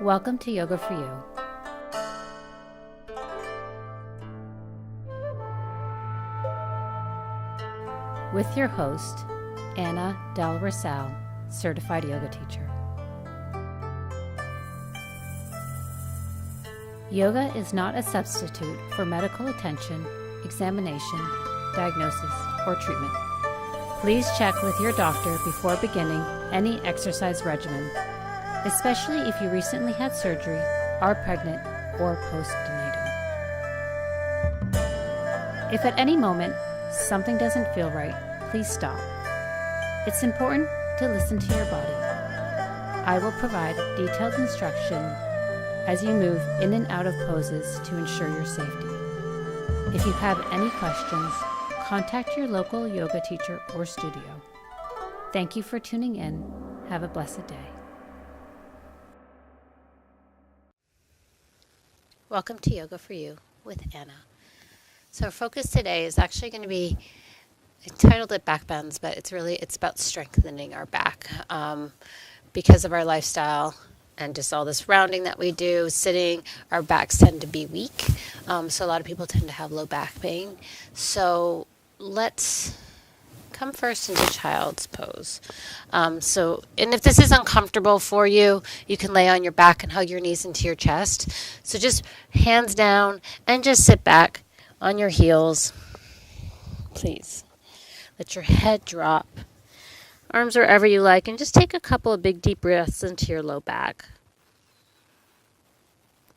Welcome to Yoga for You. With your host, Anna Del Rosal, certified yoga teacher. Yoga is not a substitute for medical attention, examination, diagnosis, or treatment. Please check with your doctor before beginning any exercise regimen, especially if you recently had surgery, are pregnant, or postnatal. If at any moment something doesn't feel right, please stop. It's important to listen to your body. I will provide detailed instruction as you move in and out of poses to ensure your safety. If you have any questions, contact your local yoga teacher or studio. Thank you for tuning in. Have a blessed day. Welcome to Yoga for You with Anna. So our focus today is actually going to be, I titled it back bends, but it's about strengthening our back because of our lifestyle and just all this rounding that we do, sitting, our backs tend to be weak. So a lot of people tend to have low back pain. So let's come first into child's pose. And if this is uncomfortable for you, you can lay on your back and hug your knees into your chest. So just hands down and just sit back on your heels. Please let your head drop, arms wherever you like, and just take a couple of big deep breaths into your low back.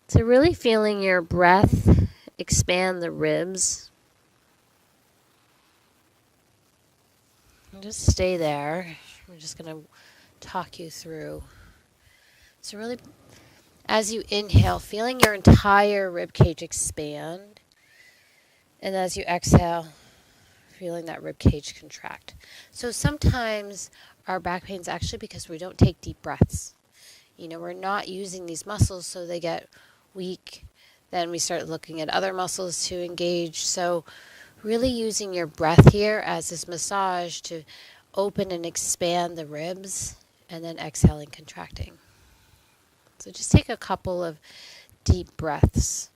So really feeling your breath expand the ribs. And just stay there. I'm just going to talk you through. So really, as you inhale, feeling your entire rib cage expand. And as you exhale, feeling that rib cage contract. So sometimes our back pain is actually because we don't take deep breaths. We're not using these muscles, so they get weak. Then we start looking at other muscles to engage. So really using your breath here as this massage to open and expand the ribs, and then exhaling, contracting. So just take a couple of deep breaths.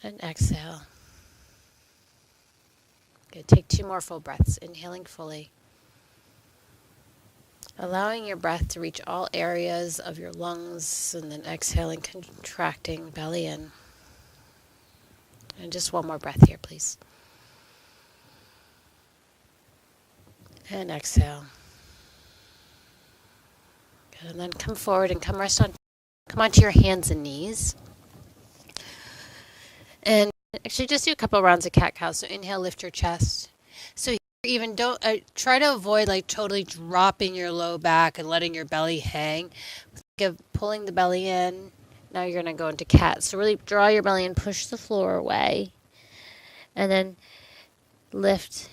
And exhale. Good. Take 2 more full breaths, inhaling fully. Allowing your breath to reach all areas of your lungs, and then exhaling, contracting, belly in. And just 1 more breath here, please. And exhale. Good. And then come forward and come onto your hands and knees. And actually just do a couple of rounds of cat-cow. So inhale, lift your chest. So even don't try to avoid totally dropping your low back and letting your belly hang. Think of pulling the belly in. Now you're going to go into cat. So really draw your belly and push the floor away. And then lifting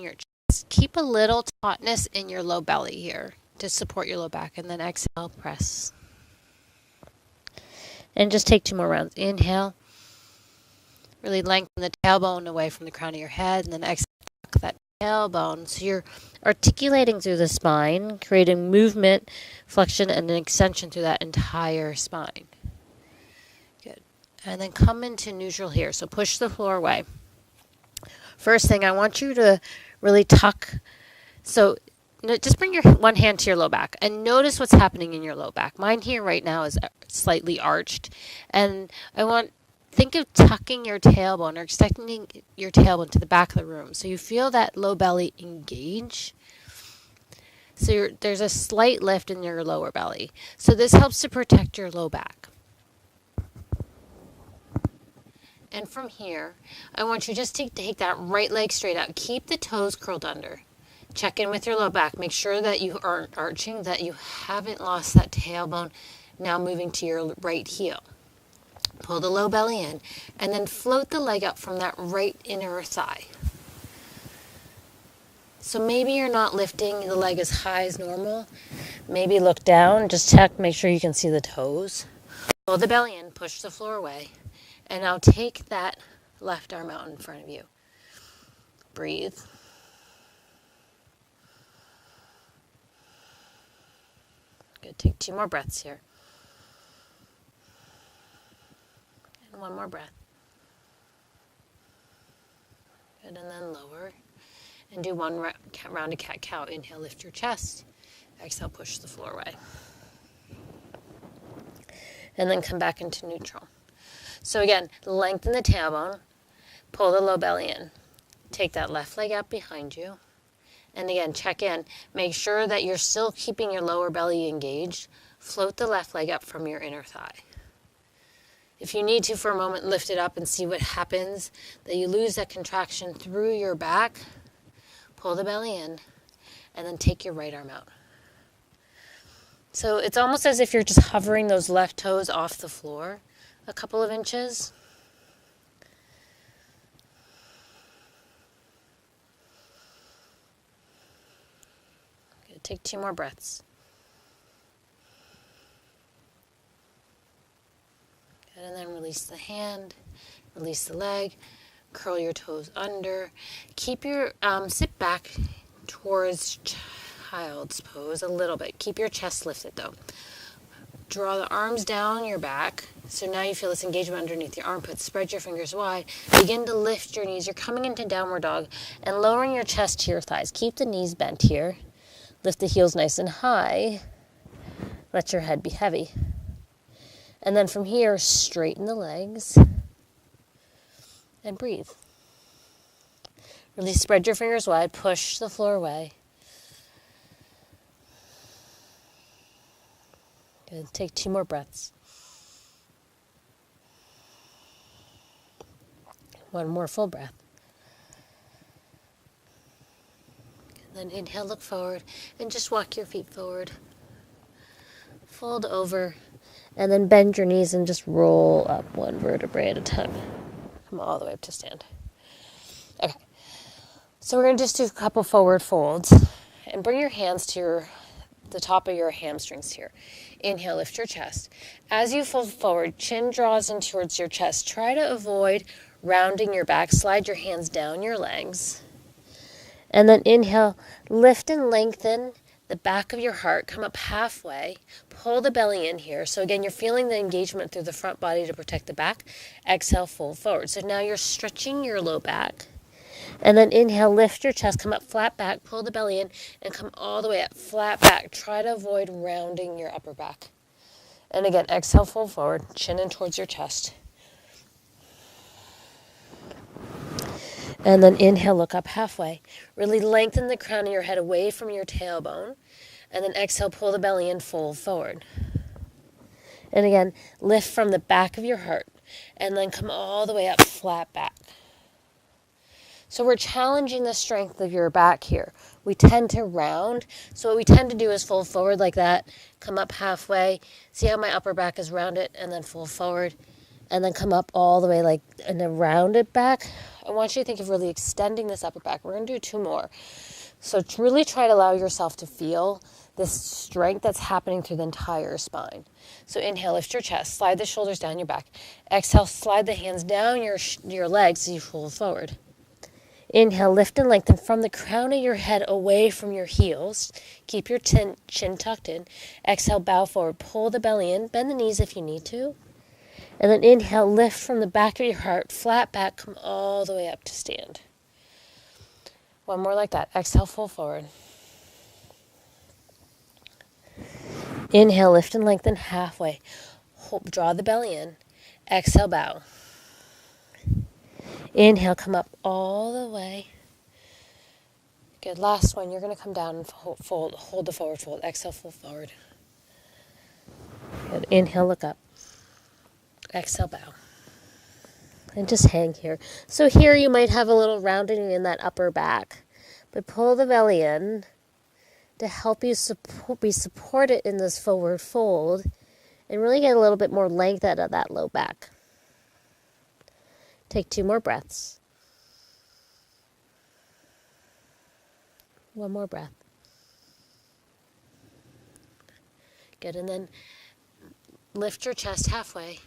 your chest. Keep a little tautness in your low belly here to support your low back. And then exhale, press. And just take 2 more rounds. Inhale. Really lengthen the tailbone away from the crown of your head. And then exhale, tuck that tailbone. So you're articulating through the spine, creating movement, flexion, and an extension through that entire spine. Good. And then come into neutral here. So push the floor away. First thing, I want you to really tuck. So just bring your one hand to your low back and notice what's happening in your low back. Mine here right now is slightly arched. And think of tucking your tailbone or extending your tailbone to the back of the room. So you feel that low belly engage. So there's a slight lift in your lower belly. So this helps to protect your low back. And from here, I want you just to take that right leg straight out. Keep the toes curled under. Check in with your low back. Make sure that you aren't arching, that you haven't lost that tailbone. Now moving to your right heel. Pull the low belly in, and then float the leg up from that right inner thigh. So maybe you're not lifting the leg as high as normal. Maybe look down, just check, make sure you can see the toes. Pull the belly in, push the floor away, and now take that left arm out in front of you. Breathe. Good. Take 2 more breaths here. And 1 more breath. Good. And then lower. And do 1 round of cat-cow. Inhale, lift your chest. Exhale, push the floor away. And then come back into neutral. So again, lengthen the tailbone. Pull the low belly in. Take that left leg out behind you. And again, check in. Make sure that you're still keeping your lower belly engaged. Float the left leg up from your inner thigh. If you need to for a moment, lift it up and see what happens, that you lose that contraction through your back. Pull the belly in, and then take your right arm out. So it's almost as if you're just hovering those left toes off the floor a couple of inches. Good. Take 2 more breaths. Good. And then release the hand, release the leg, curl your toes under. Keep your, sit back towards child's pose a little bit. Keep your chest lifted though. Draw the arms down your back. So now you feel this engagement underneath your armpits. Spread your fingers wide. Begin to lift your knees. You're coming into downward dog and lowering your chest to your thighs. Keep the knees bent here. Lift the heels nice and high. Let your head be heavy. And then from here, straighten the legs and breathe. Release, spread your fingers wide. Push the floor away. Good. Take 2 more breaths. 1 more full breath. And then inhale, look forward, and just walk your feet forward. Fold over, and then bend your knees and just roll up 1 vertebrae at a time. Come all the way up to stand. Okay. So we're going to just do a couple forward folds, and bring your hands to the top of your hamstrings here. Inhale, lift your chest. As you fold forward, chin draws in towards your chest. Try to avoid rounding your back. Slide your hands down your legs. And then inhale, lift and lengthen the back of your heart. Come up halfway. Pull the belly in here. So again, you're feeling the engagement through the front body to protect the back. Exhale, fold forward. So now you're stretching your low back. And then inhale, lift your chest, come up flat back, pull the belly in, and come all the way up, flat back. Try to avoid rounding your upper back. And again, exhale, fold forward, chin in towards your chest. And then inhale, look up halfway. Really lengthen the crown of your head away from your tailbone. And then exhale, pull the belly in, fold forward. And again, lift from the back of your heart. And then come all the way up, flat back. So we're challenging the strength of your back here. We tend to round. So what we tend to do is fold forward like that, come up halfway, see how my upper back is rounded, and then fold forward, and then come up all the way like in a rounded back. I want you to think of really extending this upper back. We're going to do 2 more. So really try to allow yourself to feel this strength that's happening through the entire spine. So inhale, lift your chest, slide the shoulders down your back. Exhale, slide the hands down your legs as you fold forward. Inhale, lift and lengthen from the crown of your head away from your heels. Keep your chin tucked in. Exhale, bow forward. Pull the belly in. Bend the knees if you need to. And then inhale, lift from the back of your heart. Flat back, come all the way up to stand. 1 more like that. Exhale, fold forward. Inhale, lift and lengthen halfway. Draw the belly in. Exhale, bow. Inhale, come up all the way. Good. Last one. You're going to come down and hold the forward fold. Exhale, fold forward. Good. Inhale, look up. Exhale, bow. And just hang here. So here you might have a little rounding in that upper back. But pull the belly in to help you be supported in this forward fold and really get a little bit more length out of that low back. Take 2 more breaths. 1 more breath. Good, and then lift your chest halfway.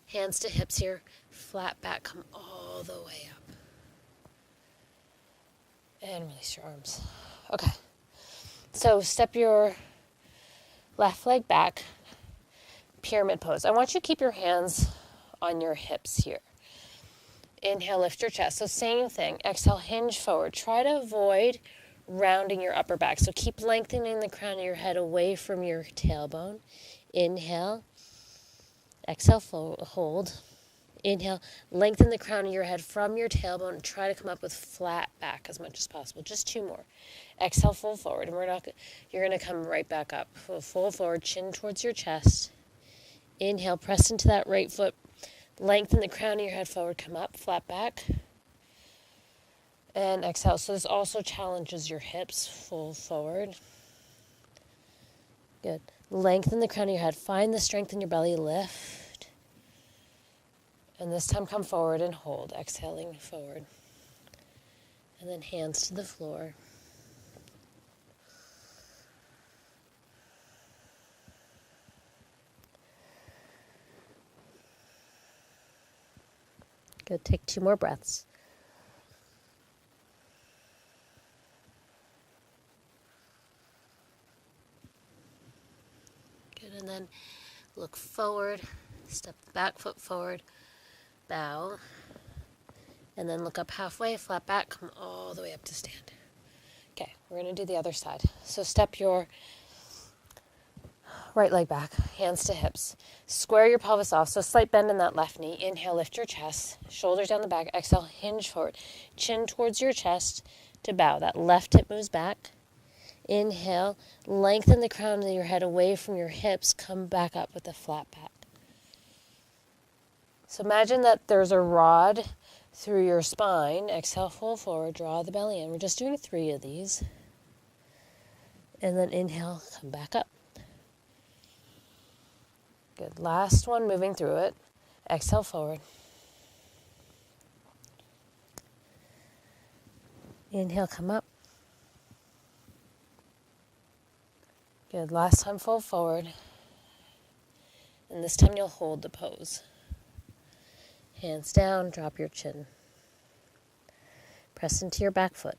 Hands to hips here. Flat back, come all the way up. And release your arms. Okay. So step your Left leg back, pyramid pose. I want you to keep your hands on your hips here. Inhale, lift your chest. So same thing. Exhale, hinge forward. Try to avoid rounding your upper back. So keep lengthening the crown of your head away from your tailbone. Inhale. Exhale, hold. Inhale, lengthen the crown of your head from your tailbone and try to come up with flat back as much as possible. Just 2 more. Exhale, fold forward. And you're going to come right back up. Fold forward, chin towards your chest. Inhale, press into that right foot. Lengthen the crown of your head forward, come up, flat back. And exhale. So this also challenges your hips. Fold forward. Good. Lengthen the crown of your head. Find the strength in your belly. Lift. And this time come forward and hold. Exhaling forward. And then hands to the floor. Good. Take 2 more breaths. Good. And then look forward. Step the back foot forward. Bow. And then look up halfway, flat back, come all the way up to stand. Okay, we're going to do the other side. So step your right leg back, hands to hips. Square your pelvis off, so slight bend in that left knee. Inhale, lift your chest, shoulders down the back. Exhale, hinge forward. Chin towards your chest to bow. That left hip moves back. Inhale, lengthen the crown of your head away from your hips. Come back up with a flat back. So imagine that there's a rod through your spine. Exhale, fold forward, draw the belly in. We're just doing 3 of these. And then inhale, come back up. Good. Last one, moving through it. Exhale, forward. Inhale, come up. Good. Last time, fold forward. And this time you'll hold the pose. Hands down, drop your chin. Press into your back foot.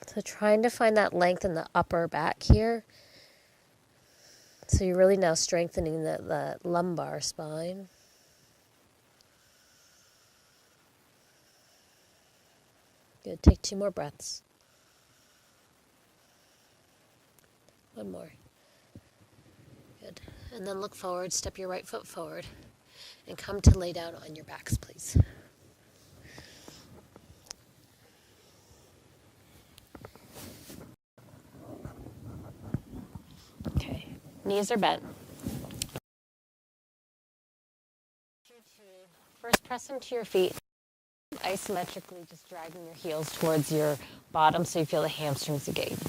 So trying to find that length in the upper back here. So you're really now strengthening the lumbar spine. Good. Take 2 more breaths. 1 more. Good. And then look forward, step your right foot forward, and come to lay down on your backs, please. Okay. Knees are bent. First, press into your feet. Isometrically, just dragging your heels towards your bottom so you feel the hamstrings engage. And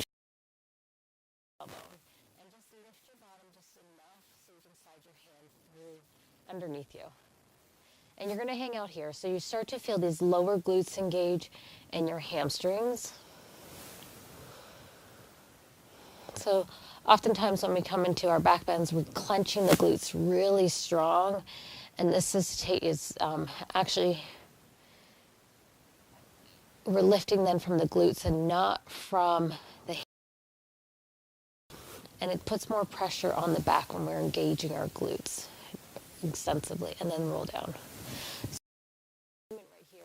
just lift your bottom just enough so you can slide your hand through underneath you. And you're going to hang out here. So you start to feel these lower glutes engage and your hamstrings. So oftentimes when we come into our back bends, we're clenching the glutes really strong. And this is actually, we're lifting then from the glutes and not from the hands. And it puts more pressure on the back when we're engaging our glutes extensively. And then roll down. So right here.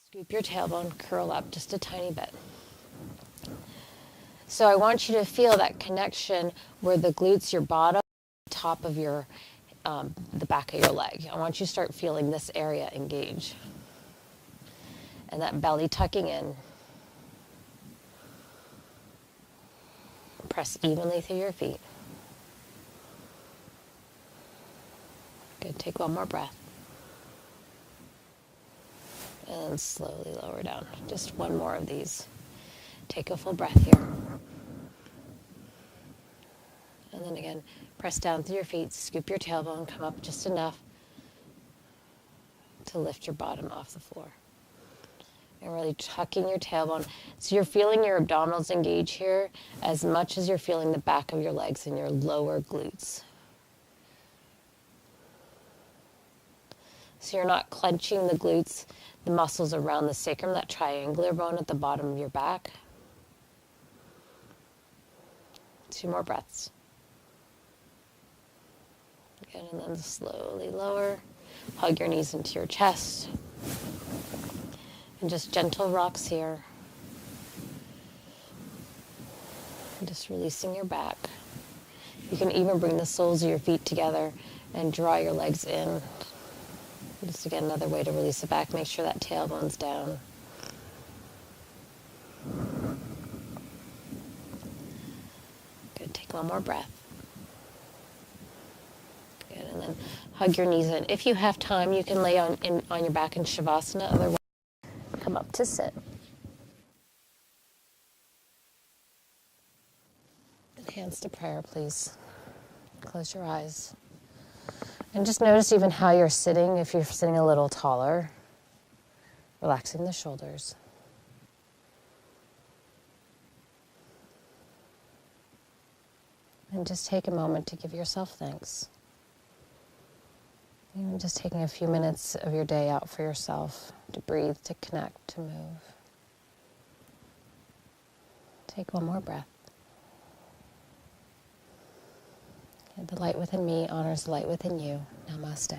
Scoop your tailbone, curl up just a tiny bit. So I want you to feel that connection where the glutes, your bottom, top of your, the back of your leg. I want you to start feeling this area engage. And that belly tucking in. Press evenly through your feet. Good, take 1 more breath. And slowly lower down. Just 1 more of these. Take a full breath here. And then again, press down through your feet, scoop your tailbone, come up just enough to lift your bottom off the floor. And really tucking your tailbone. So you're feeling your abdominals engage here as much as you're feeling the back of your legs and your lower glutes. So you're not clenching the glutes, the muscles around the sacrum, that triangular bone at the bottom of your back. 2 more breaths. Good, and then slowly lower. Hug your knees into your chest. And just gentle rocks here. And just releasing your back. You can even bring the soles of your feet together and draw your legs in. Just again, another way to release the back. Make sure that tailbone's down. Good, take one more breath. Good, and then hug your knees in. If you have time, you can lay on your back in Shavasana. Otherwise, come up to sit. Hands to prayer, please. Close your eyes. And just notice even how you're sitting, if you're sitting a little taller. Relaxing the shoulders. And just take a moment to give yourself thanks. Even just taking a few minutes of your day out for yourself, to breathe, to connect, to move. Take one more breath. The light within me honors the light within you. Namaste.